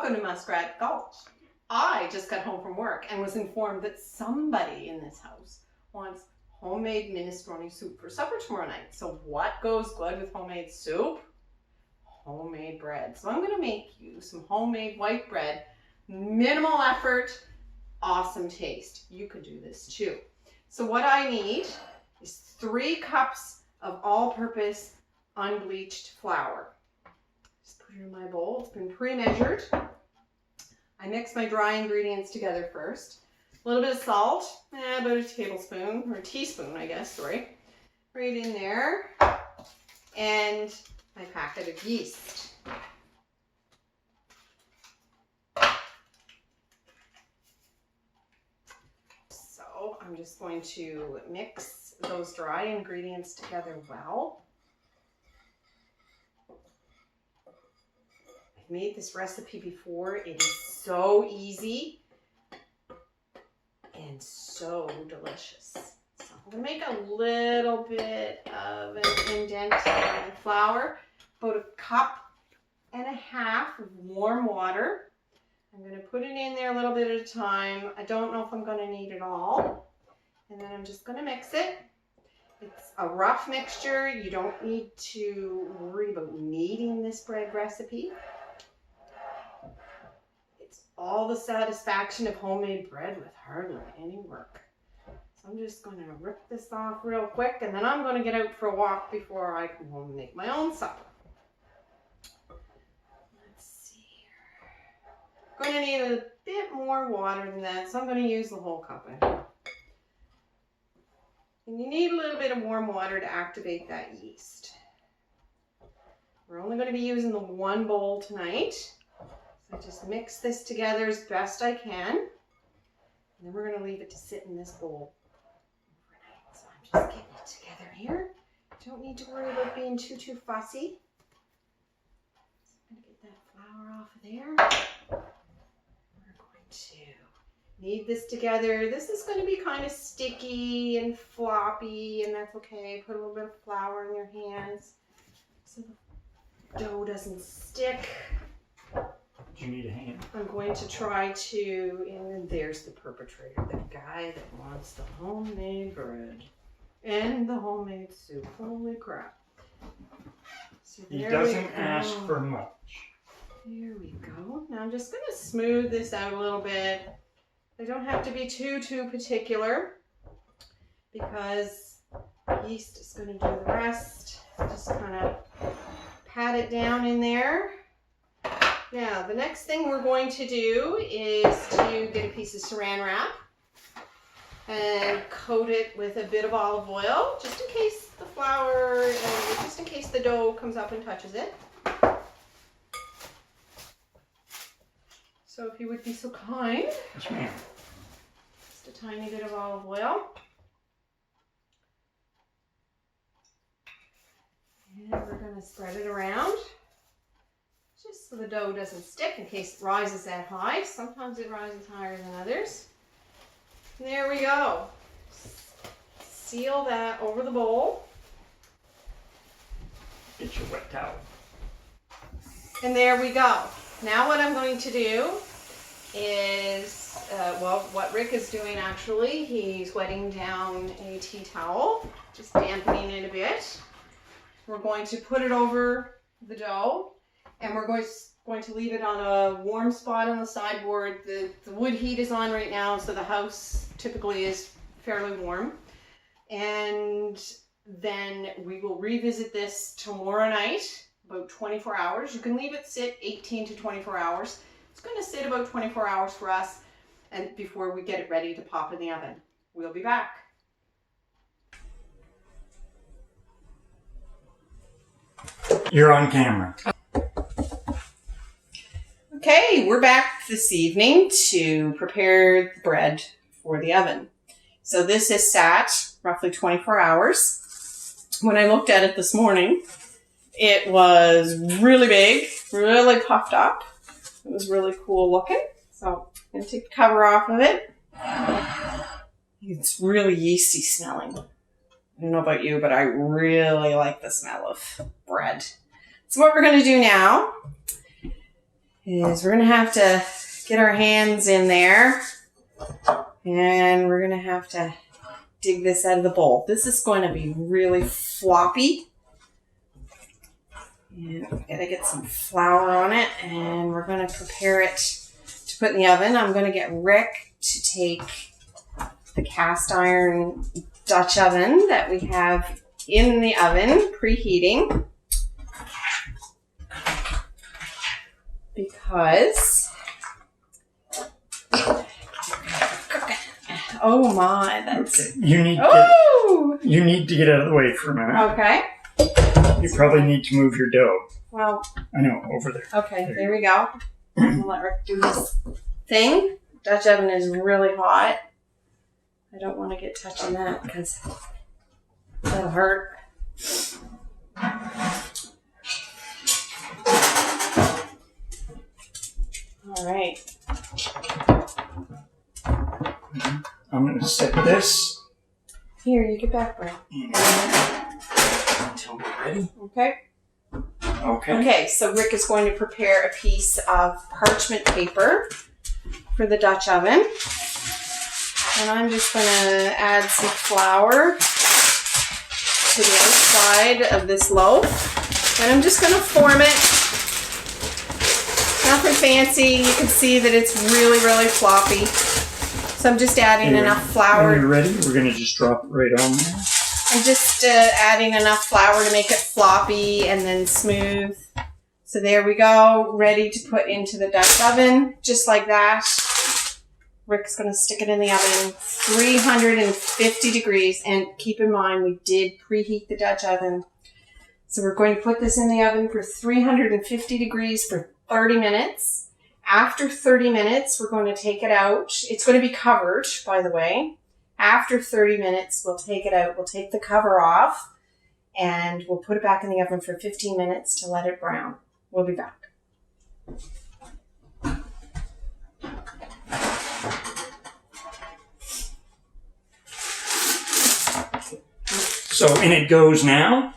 Welcome to Muskrat, Gulch. I just got home from work and was informed that somebody in this house wants homemade minestrone soup for supper tomorrow night. So what goes good with homemade soup? Homemade bread. So I'm going to make you some homemade white bread, minimal effort, awesome taste. You could do this too. So what I need is 3 cups of all-purpose unbleached flour. Just put it in my bowl. It's been pre-measured. I mix my dry ingredients together first. A little bit of salt, about a tablespoon, or a teaspoon, I guess, sorry. Right in there. And my packet of yeast. So I'm just going to mix those dry ingredients together well. I've made this recipe before. It is so easy and so delicious. So I'm going to make a little bit of an indent in my flour, about 1.5 cups of warm water. I'm going to put it in there a little bit at a time. I don't know if I'm going to need it all. And then I'm just going to mix it. It's a rough mixture. You don't need to worry about kneading this bread recipe. It's all the satisfaction of homemade bread with hardly any work. So I'm just going to rip this off real quick, and then I'm going to get out for a walk before I come home and make my own supper. Let's see here. I'm going to need a bit more water than that, so I'm going to use the whole cup. And you need a little bit of warm water to activate that yeast. We're only going to be using the 1 bowl tonight. So I just mix this together as best I can. And then we're going to leave it to sit in this bowl overnight. So I'm just getting it together here. Don't need to worry about being too fussy. So I'm going to get that flour off of there. We're going to knead this together. This is going to be kind of sticky and floppy, and that's okay. Put a little bit of flour in your hands so the dough doesn't stick. Do you need a hand? I'm going to try to, and there's the perpetrator, the guy that wants the homemade bread and the homemade soup. Holy crap. So He doesn't ask for much. There we go. Now I'm just going to smooth this out a little bit. They don't have to be too particular because yeast is going to do the rest. Just kind of pat it down in there. Now, the next thing we're going to do is to get a piece of saran wrap and coat it with a bit of olive oil, just in case the flour, and just in case the dough comes up and touches it. So if you would be so kind. Yes, ma'am. Just a tiny bit of olive oil. And we're going to spread it around. Just so the dough doesn't stick in case it rises that high. Sometimes it rises higher than others. There we go. Seal that over the bowl. Get your wet towel. And there we go. Now what I'm going to do is, well, what Rick is doing actually, he's wetting down a tea towel, just dampening it a bit. We're going to put it over the dough. And we're going to leave it on a warm spot on the sideboard. The wood heat is on right now, so the house typically is fairly warm. And then we will revisit this tomorrow night, about 24 hours. You can leave it sit 18 to 24 hours. It's going to sit about 24 hours for us, and before we get it ready to pop in the oven. We'll be back. You're on camera. Okay, we're back this evening to prepare the bread for the oven. So this has sat roughly 24 hours. When I looked at it this morning, it was really big, really puffed up. It was really cool looking. So I'm going to take the cover off of it. It's really yeasty smelling. I don't know about you, but I really like the smell of bread. So what we're going to do now is we're going to have to get our hands in there and we're going to have to dig this out of the bowl. This is going to be really floppy. And we're going to get some flour on it and we're going to prepare it to put in the oven. I'm going to get Rick to take the cast iron Dutch oven that we have in the oven preheating, because oh my, that's okay. You need to get out of the way for a minute. okay. You probably need to move your dough. Well, I know, over there. okay, there we go. I'm gonna let Rick do this thing. Dutch oven is really hot. I don't want to get touching that because that'll hurt. All right. I'm going to set this. Here, you get back, Rick. Until we're ready. Okay. Okay. Okay, so Rick is going to prepare a piece of parchment paper for the Dutch oven. And I'm just going to add some flour to the outside of this loaf. And I'm just going to form it. Nothing fancy. You can see that it's really, really floppy. So I'm just adding enough flour. When you're ready, we're going to just drop it right on there. I'm just adding enough flour to make it floppy and then smooth. So there we go, ready to put into the Dutch oven, just like that. Rick's going to stick it in the oven, 350 degrees. And keep in mind, we did preheat the Dutch oven. So we're going to put this in the oven for 350 degrees for 30 minutes. After 30 minutes, we're going to take it out. It's going to be covered, by the way. After 30 minutes, we'll take it out. We'll take the cover off and we'll put it back in the oven for 15 minutes to let it brown. We'll be back. So in it goes now.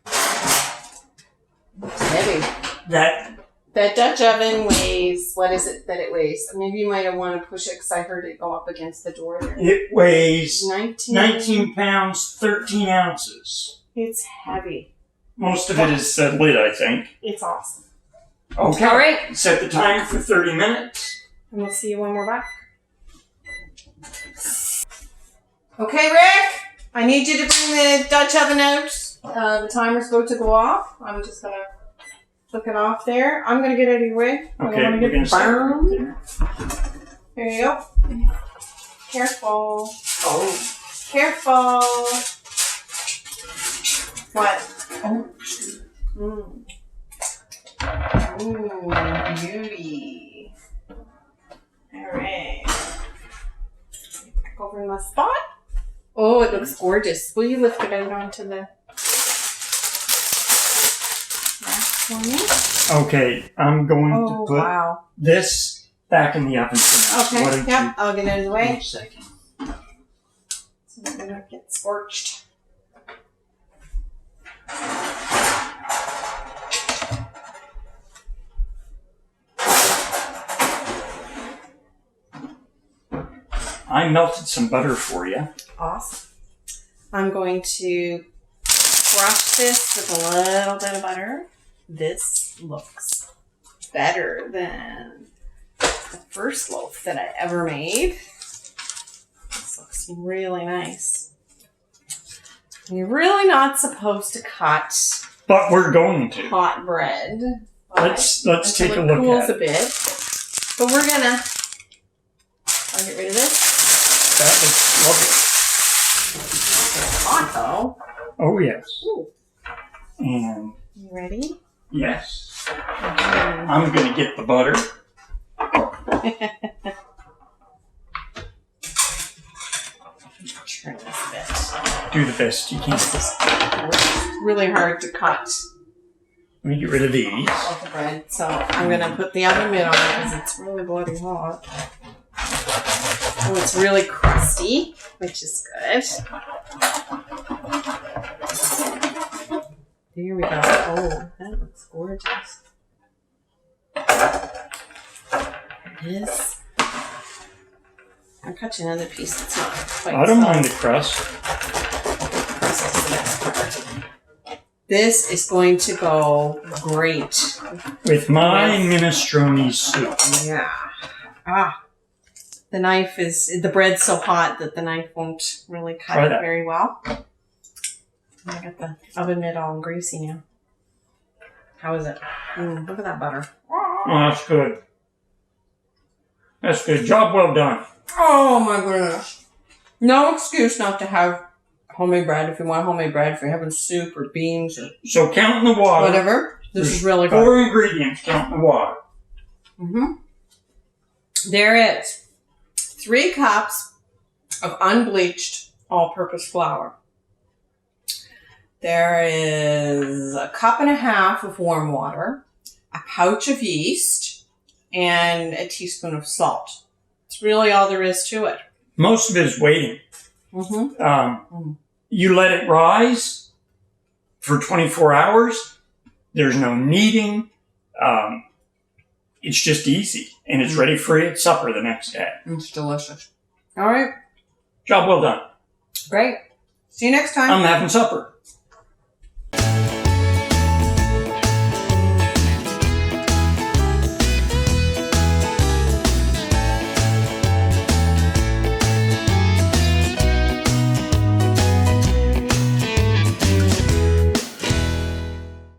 It's heavy. That Dutch oven weighs, what is it that it weighs? Maybe you might have want to push it because I heard it go up against the door there. It weighs 19 pounds, 13 ounces. It's heavy. Most of it is lid, I think. It's awesome. Okay. All right. Set the timer for 30 minutes. And we'll see you when we're back. Okay, Rick, I need you to bring the Dutch oven out. The timer's about to go off. I'm just going to flick it off there. I'm going to get out of your way. Okay, I don't we're want to going get to start burned. there. There you go. Careful. Oh. Careful. What? Oh. Ooh, beauty. All right. Back over in my spot. Oh, it looks gorgeous. Will you lift it out onto the rack for me? Okay, I'm going to put wow. this back in the oven for now. Okay, Why don't yep, I'll get out of the you way. wait a second. So we don't get scorched. I melted some butter for you. Awesome. I'm going to brush this with a little bit of butter. This looks better than the first loaf that I ever made. This looks really nice. You're really not supposed to cut But we're going to. hot bread. Let's take a Until it look cools at a it. bit. But we're gonna. I'll get rid of this. That looks lovely. It's hot though. Oh, yes. Ooh. And You ready? yes. I'm going to get the butter. Turn this a bit. Do the best you can. It's really hard to cut Let me get rid of these. off the bread, so I'm gonna put the oven mitt on because it's really bloody hot. Oh, it's really crusty, which is good. There we go. Oh, that looks gorgeous. touch another piece that's not quite I don't soft. mind the crust. Crust is the best part. This is going to go great. With my minestrone soup. Yeah. The bread's so hot that the knife won't really cut it very well. I got the oven mitt all greasy now. How is it? Look at that butter. Oh, that's good. That's good. Job well done. Oh my goodness. No excuse not to have homemade bread if you want homemade bread, if you're having soup or beans or So counting the water. whatever. This is really good. 4 ingredients, counting the water. There is 3 cups of unbleached all-purpose flour. There is a 1.5 cups of warm water, a pouch of yeast, and a teaspoon of salt. That's really all there is to it. Most of it is waiting. You let it rise for 24 hours. There's no kneading. It's just easy. And it's ready for you at supper the next day. It's delicious. All right. Job well done. Great. See you next time. I'm having supper.